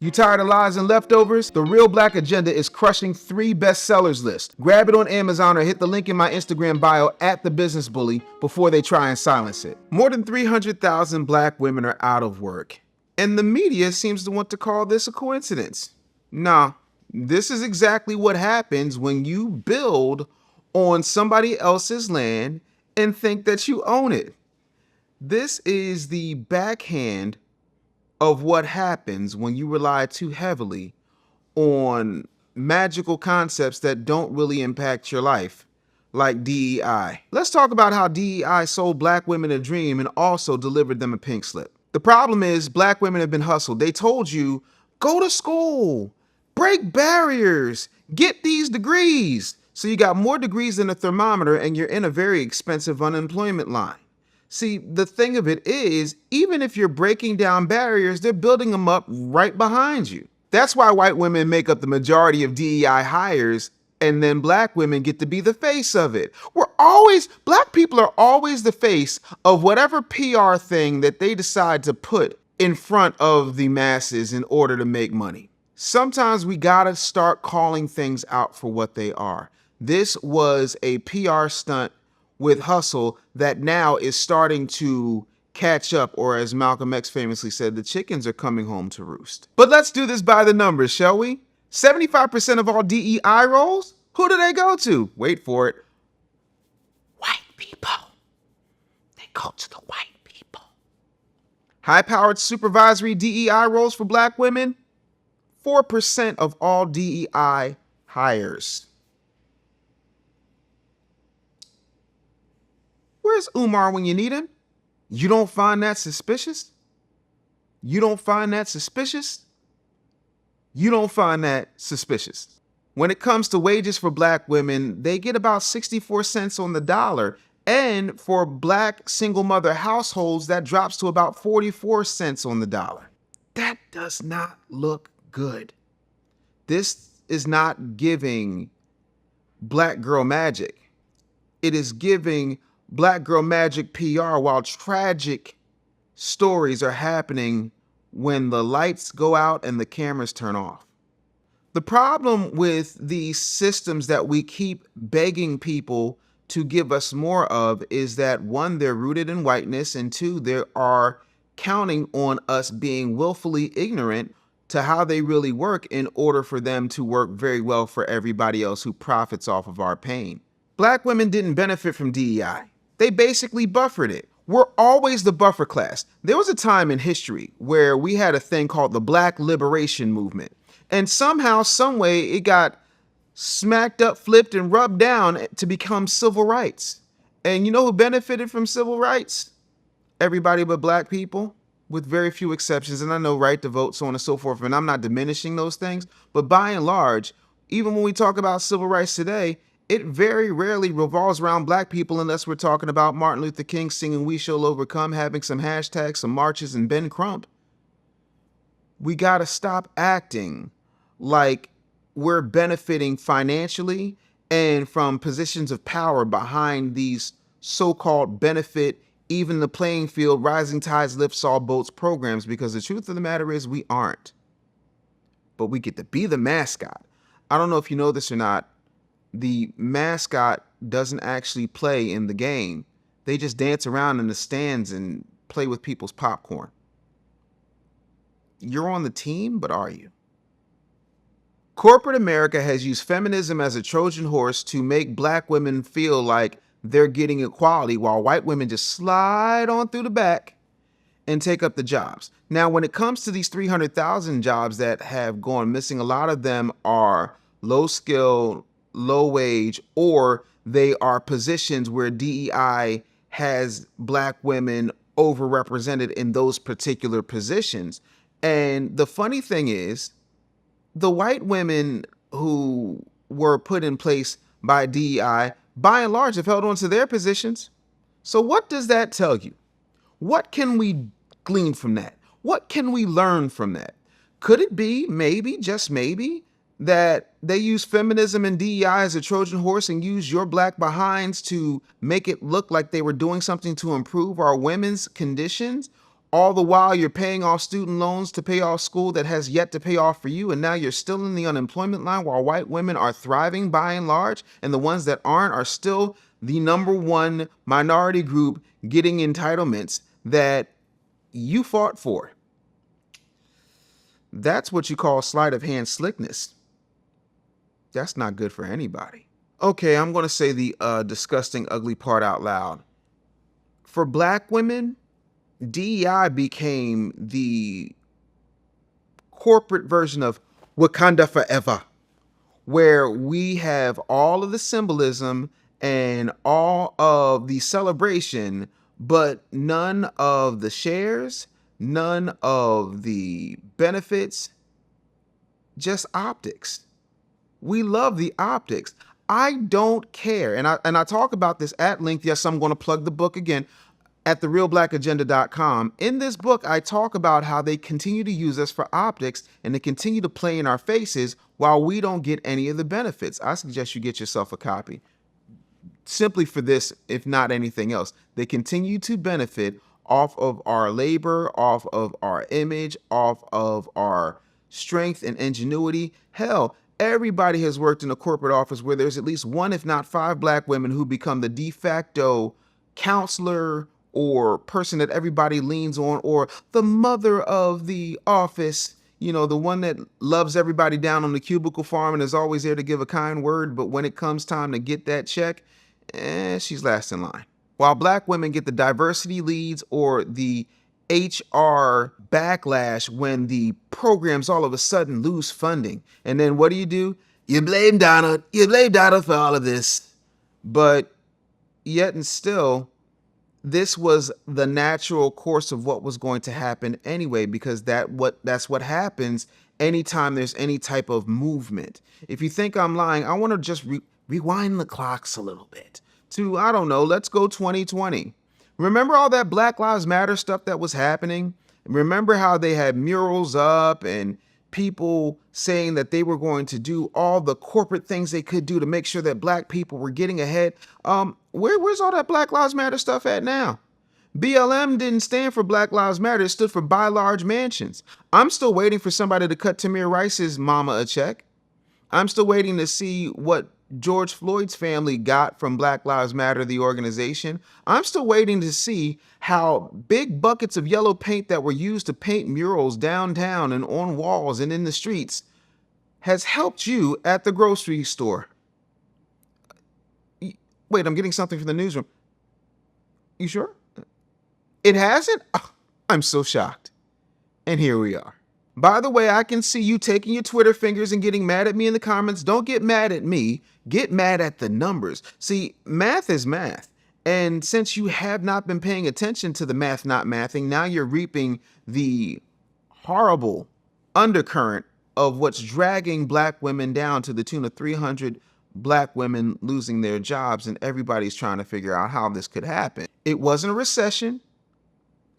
You tired of lies and leftovers? The Real Black Agenda is crushing 3 bestsellers list. Grab it on Amazon or hit the link in my Instagram bio at TheBusinessBully before they try and silence it. More than 300,000 black women are out of work, and the media seems to want to call this a coincidence. Nah, this is exactly what happens when you build on somebody else's land and think that you own it. This is the backhand of what happens when you rely too heavily on magical concepts that don't really impact your life, like DEI. Let's talk about how DEI sold black women a dream and also delivered them a pink slip. The problem is black women have been hustled. They told you, go to school, break barriers, get these degrees. So you got more degrees than a thermometer and you're in a very expensive unemployment line. See, the thing of it is, even if you're breaking down barriers, they're building them up right behind you. That's why white women make up the majority of DEI hires, and then black women get to be the face of it. Black people are always the face of whatever PR thing that they decide to put in front of the masses in order to make money. Sometimes we gotta start calling things out for what they are. This was a PR stunt with hustle that now is starting to catch up, or as Malcolm X famously said, the chickens are coming home to roost. But let's do this by the numbers, shall we? 75% of all DEI roles, who do they go to? Wait for it. White people. They go to the white people. High-powered supervisory DEI roles for black women, 4% of all DEI hires. Where's Umar when you need him? You don't find that suspicious? You don't find that suspicious? You don't find that suspicious. When it comes to wages for black women, they get about 64 cents on the dollar. And for black single mother households, that drops to about 44 cents on the dollar. That does not look good. This is not giving black girl magic. It is giving black girl magic PR, while tragic stories are happening when the lights go out and the cameras turn off. The problem with these systems that we keep begging people to give us more of is that, one, they're rooted in whiteness, and two, they are counting on us being willfully ignorant to how they really work in order for them to work very well for everybody else who profits off of our pain. Black women didn't benefit from DEI. They basically buffered it. We're always the buffer class. There was a time in history where we had a thing called the Black Liberation Movement. And somehow, some way, it got smacked up, flipped, and rubbed down to become civil rights. And you know who benefited from civil rights? Everybody but black people, with very few exceptions. And I know right to vote, so on and so forth. And I'm not diminishing those things. But by and large, even when we talk about civil rights today, it very rarely revolves around black people unless we're talking about Martin Luther King singing "We Shall Overcome," having some hashtags, some marches, and Ben Crump. We gotta stop acting like we're benefiting financially and from positions of power behind these so-called benefit, even the playing field, rising tides lifts all boats programs, because the truth of the matter is we aren't. But we get to be the mascot. I don't know if you know this or not. The mascot doesn't actually play in the game. They just dance around in the stands and play with people's popcorn. You're on the team, but are you? Corporate America has used feminism as a Trojan horse to make black women feel like they're getting equality, while white women just slide on through the back and take up the jobs. Now, when it comes to these 300,000 jobs that have gone missing, a lot of them are low skill, low wage, or they are positions where DEI has black women overrepresented in those particular positions. And the funny thing is, the white women who were put in place by DEI, by and large, have held on to their positions. So what does that tell you? What can we glean from that? What can we learn from that? Could it be, maybe, just maybe, that they use feminism and DEI as a Trojan horse and use your black behinds to make it look like they were doing something to improve our women's conditions? All the while you're paying off student loans to pay off school that has yet to pay off for you, and now you're still in the unemployment line while white women are thriving by and large, and the ones that aren't are still the number one minority group getting entitlements that you fought for. That's what you call sleight of hand slickness. That's not good for anybody. Okay, I'm going to say the disgusting, ugly part out loud. For black women, DEI became the corporate version of Wakanda Forever, where we have all of the symbolism and all of the celebration, but none of the shares, none of the benefits, just optics. We love the optics. I don't care. And I talk about this at length. Yes, I'm going to plug the book again at therealblackagenda.com. In this book, I talk about how they continue to use us for optics and they continue to play in our faces while we don't get any of the benefits. I suggest you get yourself a copy. Simply for this, if not anything else. They continue to benefit off of our labor, off of our image, off of our strength and ingenuity. Hell, everybody has worked in a corporate office where there's at least one, if not five, black women who become the de facto counselor or person that everybody leans on, or the mother of the office, you know, the one that loves everybody down on the cubicle farm and is always there to give a kind word. But when it comes time to get that check, she's last in line. While black women get the diversity leads or the HR backlash when the programs all of a sudden lose funding. And then what do? You blame Donald. You blame Donald for all of this. But yet and still, this was the natural course of what was going to happen anyway, because that's what happens anytime there's any type of movement. If you think I'm lying, I want to just rewind the clocks a little bit to, I don't know, let's go 2020. Remember all that Black Lives Matter stuff that was happening? Remember how they had murals up and people saying that they were going to do all the corporate things they could do to make sure that black people were getting ahead? Where's all that Black Lives Matter stuff at now? BLM didn't stand for Black Lives Matter. It stood for Buy Large Mansions. I'm still waiting for somebody to cut Tamir Rice's mama a check. I'm still waiting to see what George Floyd's family got from Black Lives Matter, the organization. I'm still waiting to see how big buckets of yellow paint that were used to paint murals downtown and on walls and in the streets has helped you at the grocery store. Wait, I'm getting something from the newsroom. You sure? It hasn't? Oh, I'm so shocked. And here we are. By the way, I can see you taking your Twitter fingers and getting mad at me in the comments. Don't get mad at me. Get mad at the numbers. See, math is math. And since you have not been paying attention to the math not mathing, now you're reaping the horrible undercurrent of what's dragging black women down to the tune of 300 black women losing their jobs. And everybody's trying to figure out how this could happen. It wasn't a recession.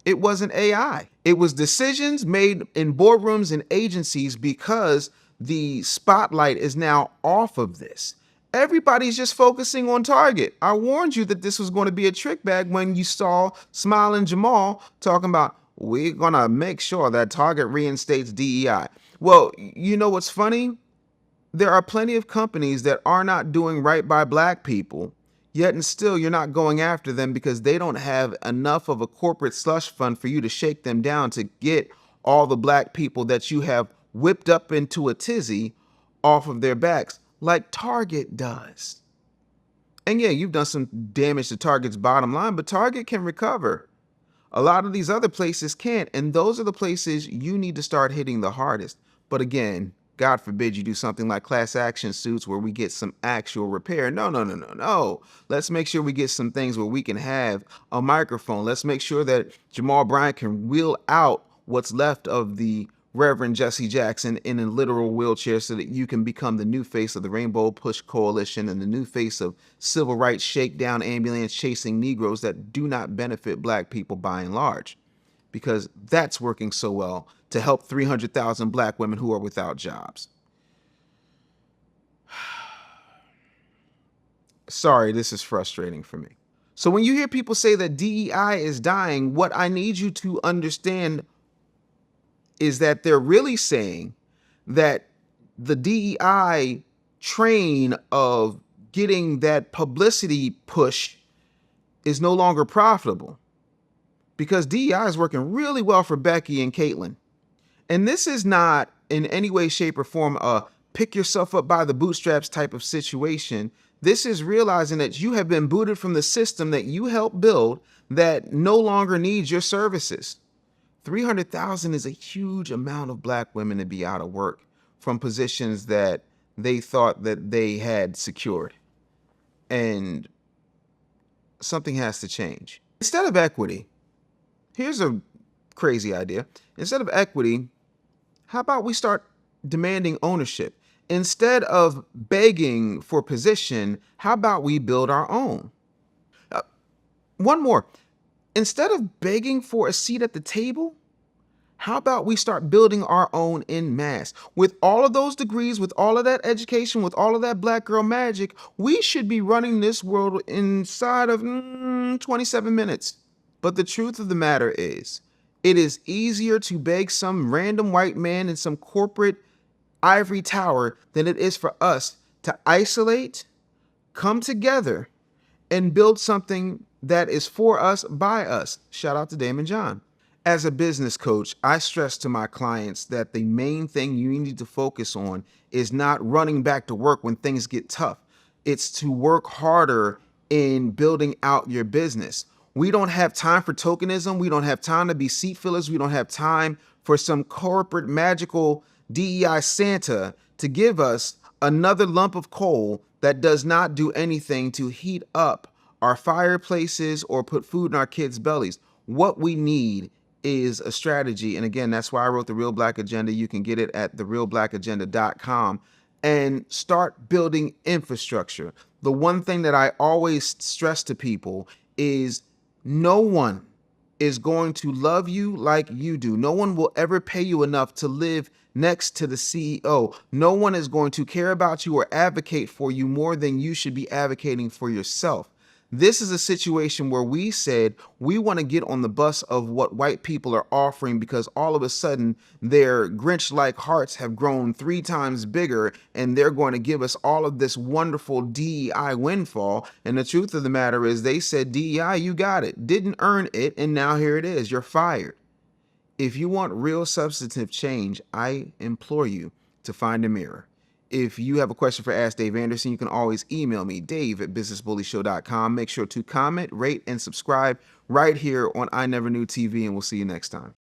It wasn't AI. It was decisions made in boardrooms and agencies because the spotlight is now off of this. Everybody's just focusing on Target. I warned you that this was going to be a trick bag when you saw Smile and Jamal talking about, we're going to make sure that Target reinstates DEI. Well, you know what's funny? There are plenty of companies that are not doing right by black people. Yet and still, you're not going after them because they don't have enough of a corporate slush fund for you to shake them down to get all the black people that you have whipped up into a tizzy off of their backs, like Target does. And yeah, you've done some damage to Target's bottom line, but Target can recover. A lot of these other places can't, and those are the places you need to start hitting the hardest. But again, God forbid you do something like class action suits where we get some actual repair. No. Let's make sure we get some things where we can have a microphone. Let's make sure that Jamal Bryant can wheel out what's left of the Reverend Jesse Jackson in a literal wheelchair so that you can become the new face of the Rainbow Push Coalition and the new face of civil rights shakedown ambulance chasing Negroes that do not benefit black people by and large. Because that's working so well to help 300,000 black women who are without jobs. Sorry, this is frustrating for me. So when you hear people say that DEI is dying, what I need you to understand is that they're really saying that the DEI train of getting that publicity push is no longer profitable, because DEI is working really well for Becky and Caitlin. And this is not in any way, shape, or form a pick yourself up by the bootstraps type of situation. This is realizing that you have been booted from the system that you helped build that no longer needs your services. 300,000 is a huge amount of Black women to be out of work from positions that they thought that they had secured. And something has to change. Instead of equity, here's a crazy idea. Instead of equity, how about we start demanding ownership? Instead of begging for position, how about we build our own? One more. Instead of begging for a seat at the table, how about we start building our own en masse? With all of those degrees, with all of that education, with all of that Black girl magic, we should be running this world inside of 27 minutes. But the truth of the matter is, it is easier to beg some random white man in some corporate ivory tower than it is for us to isolate, come together, and build something that is for us, by us. Shout out to Damon John. As a business coach, I stress to my clients that the main thing you need to focus on is not running back to work when things get tough. It's to work harder in building out your business. We don't have time for tokenism. We don't have time to be seat fillers. We don't have time for some corporate magical DEI Santa to give us another lump of coal that does not do anything to heat up our fireplaces or put food in our kids' bellies. What we need is a strategy. And again, that's why I wrote The Real Black Agenda. You can get it at therealblackagenda.com and start building infrastructure. The one thing that I always stress to people is no one is going to love you like you do. No one will ever pay you enough to live next to the CEO. No one is going to care about you or advocate for you more than you should be advocating for yourself. This is a situation where we said we want to get on the bus of what white people are offering, because all of a sudden their Grinch-like hearts have grown 3 times bigger and they're going to give us all of this wonderful DEI windfall. And the truth of the matter is they said, DEI, you got it, didn't earn it, and now here it is, you're fired. If you want real substantive change, I implore you to find a mirror. If you have a question for Ask Dave Anderson, you can always email me, dave@businessbullyshow.com. Make sure to comment, rate, and subscribe right here on I Never Knew TV, and we'll see you next time.